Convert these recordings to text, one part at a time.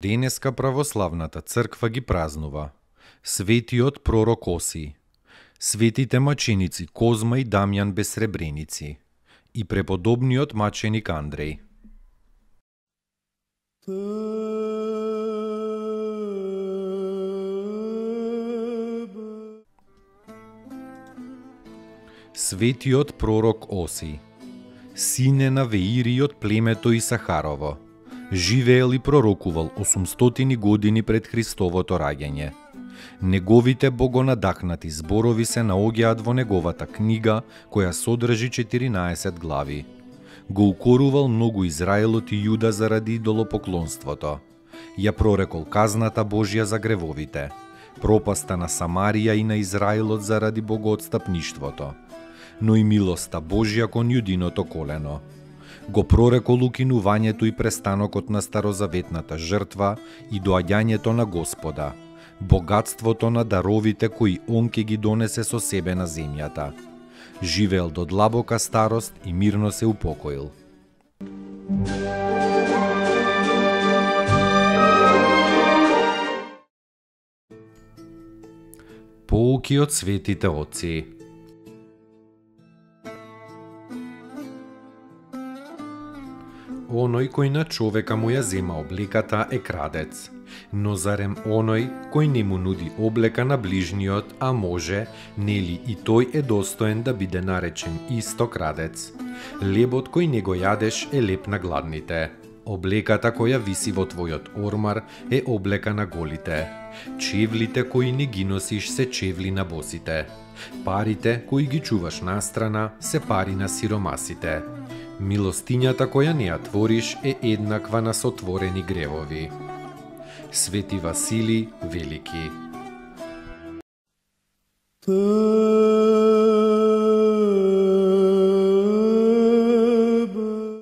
Денеска православната црква ги празнува светиот пророк Оси, светите маченици Козма и Дамјан без сребреници и преподобниот маченик Андреј. Светиот пророк Оси, сине на Веири од племето Исахарово, живеел и пророкувал 800 години пред Христовото раѓање. Неговите богонадахнати зборови се наоѓаат во неговата книга, која содржи 14 глави. Го укорувал многу Израелот и Јуда заради идолопоклонството. Ја прорекол казната Божја за гревовите, пропаста на Самарија и на Израелот заради богоотстапништвото, но и милоста Божја кон јудиното колено. Го прорекол укинувањето и престанокот на старозаветната жртва и доаѓањето на Господа, богатството на даровите кои он ке ги донесе со себе на земјата. Живеел до длабока старост и мирно се упокоил. Поуки од светите отци. Оној кој на човека му ја зема облеката е крадец, но зарем оној кој не му нуди облека на ближниот, а може, нели и тој е достоен да биде наречен исто крадец. Лебот кој не го јадеш е леп на гладните. Облеката која виси во твојот ормар е облека на голите. Чевлите кои не ги носиш се чевли на босите. Парите кои ги чуваш настрана се пари на сиромасите. Милостињата која не ја твориш е еднаква на сотворени гревови. Свети Васили Велики.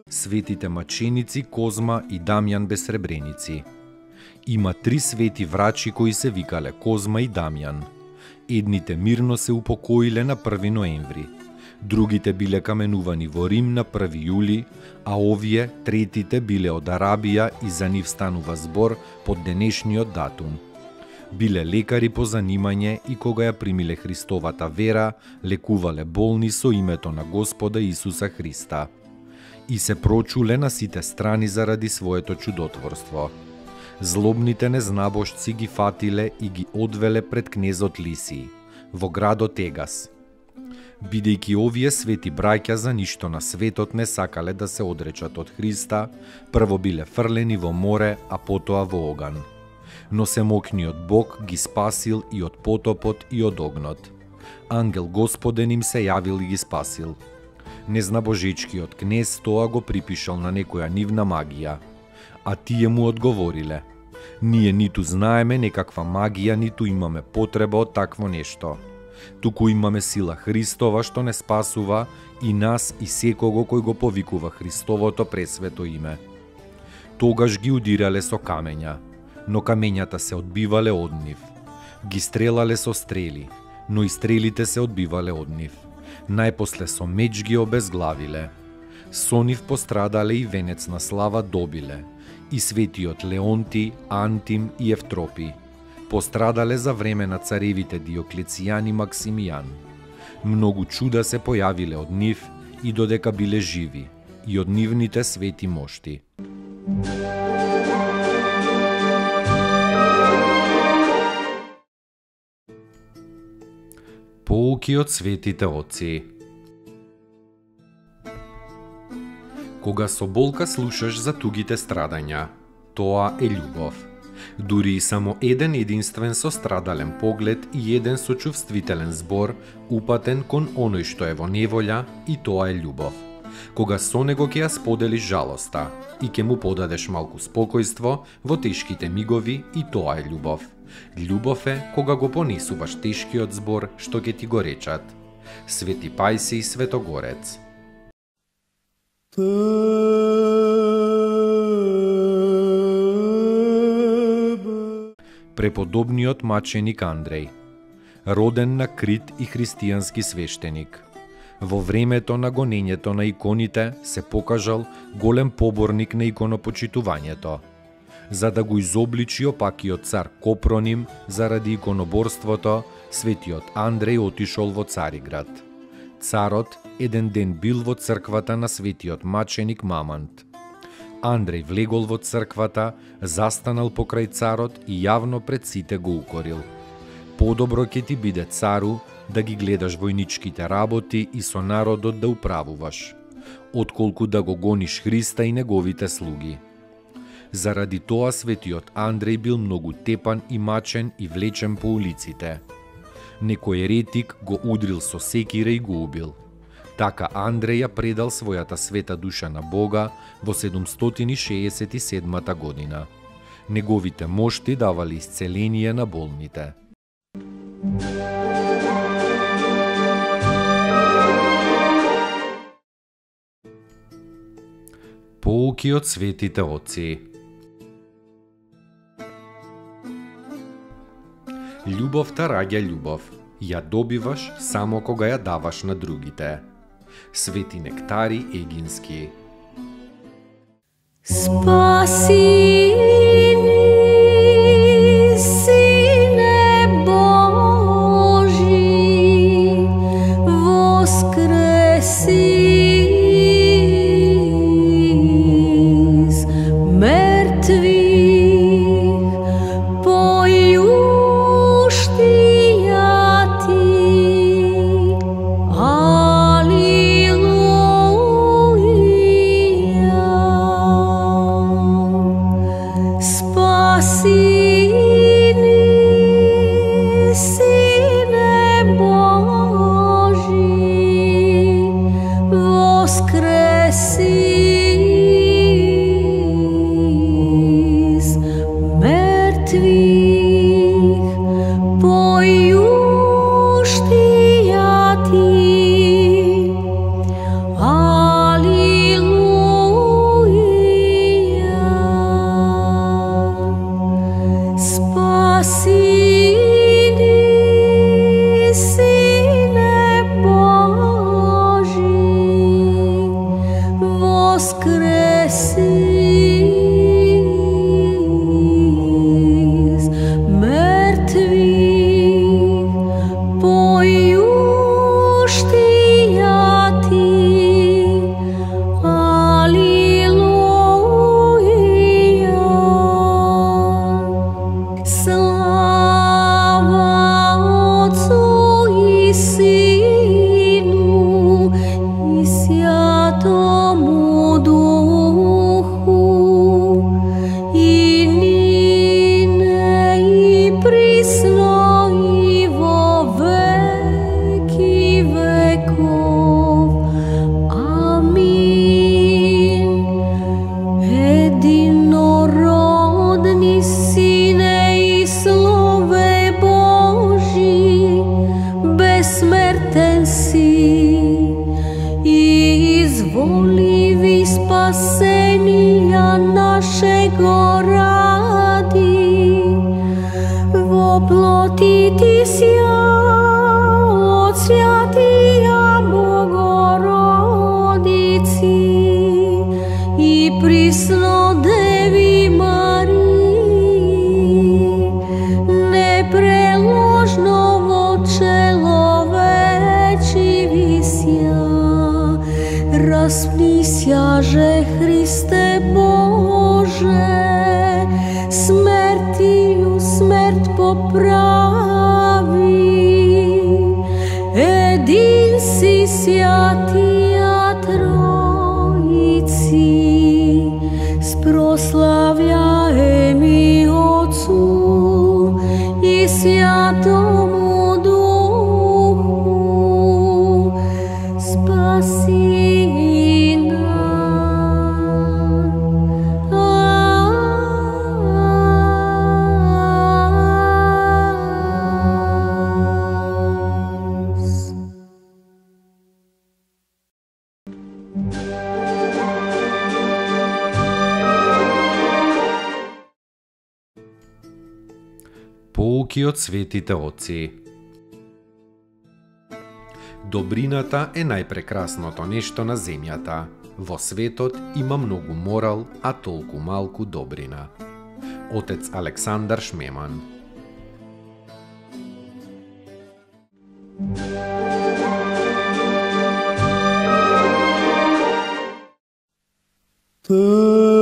Светите маченици Козма и Дамјан без сребреници. Има 3 свети врачи кои се викале Козма и Дамјан. Едните мирно се упокоиле на 1 ноември. Другите биле каменувани во Рим на 1 јули, а овие, третите, биле од Арабија и за нив станува збор под денешниот датум. Биле лекари по занимање и кога ја примиле Христовата вера, лекувале болни со името на Господа Исуса Христа. И се прочуле на сите страни заради своето чудотворство. Злобните незнабожци ги фатиле и ги одвеле пред кнезот Лисиј, во градот Егас. Бидејќи овие свети браќа за ништо на светот не сакале да се одречат од Христа, прво биле фрлени во море, а потоа во оган. Но семокниот Бог ги спасил и од потопот и од огнот. Ангел Господен им се јавил и ги спасил. Незнабожечкиот кнез тоа го припишал на некоја нивна магија, а тие му одговориле: ние ниту знаеме некаква магија, ниту имаме потреба од такво нешто. Туку имаме сила Христова што не спасува и нас и секого кој го повикува Христовото пресвето име. Тогаш ги удирале со камења, но камењата се одбивале од нив. Ги стрелале со стрели, но и стрелите се одбивале од нив. Најпосле со меч ги обезглавиле. Со нив пострадале и венец на слава добиле, и светиот Леонти, Антим и Евтропи. Пострадале за време на царевите Диоклецијан и Максимијан. Многу чуда се појавиле од нив и додека биле живи, и од нивните свети мошти. Поуки од светите отци. Кога со болка слушаш за тугите страдања, тоа е љубов. Дури и само еден единствен сострадален поглед и еден сочувствителен збор упатен кон оној што е во неволја, и тоа е љубов. кога со него ќе ја споделиш жалоста и ќе му подадеш малку спокојство во тешките мигови, и тоа е љубов. Љубов е кога го понесуваш тешкиот збор што ќе ти го речат. Свети Пајсий Светогорец. Преподобниот маченик Андреј, роден на Крит и христијански свештеник. Во времето на гонењето на иконите се покажал голем поборник на иконопочитувањето. За да го изобличи опакиот цар Копроним заради иконоборството, светиот Андреј отишол во Цариград. Царот еден ден бил во црквата на светиот маченик Мамант. Андреј влегол во црквата, застанал покрај царот и јавно пред сите го укорил. Подобро ќе ти биде, цару, да ги гледаш војничките работи и со народот да управуваш, отколку да го гониш Христа и неговите слуги. Заради тоа светиот Андреј бил многу тепан и мачен и влечен по улиците. Некој еретик го удрил со секира и го убил. Така Андреј ја предал својата света душа на Бога во 767 година. Неговите мошти давали исцеление на болните. Поуки од светите отци. Љубовта раѓа љубов. Ја добиваш само кога ја даваш на другите. Свети Нектари Егински. Спаси ни, Сине Божи, воскреси из мертвих, појушти ја ти. Сяже Христе Боже, смертию смерть поправи, един си святия Троици, спрославяеми Отцу и Святому Духу, спаси Поруки од светите отци. Добрината е најпрекрасното нешто на земјата. Во светот има многу морал, а толку малку добрина. Отец Александар Шмеман. Tebe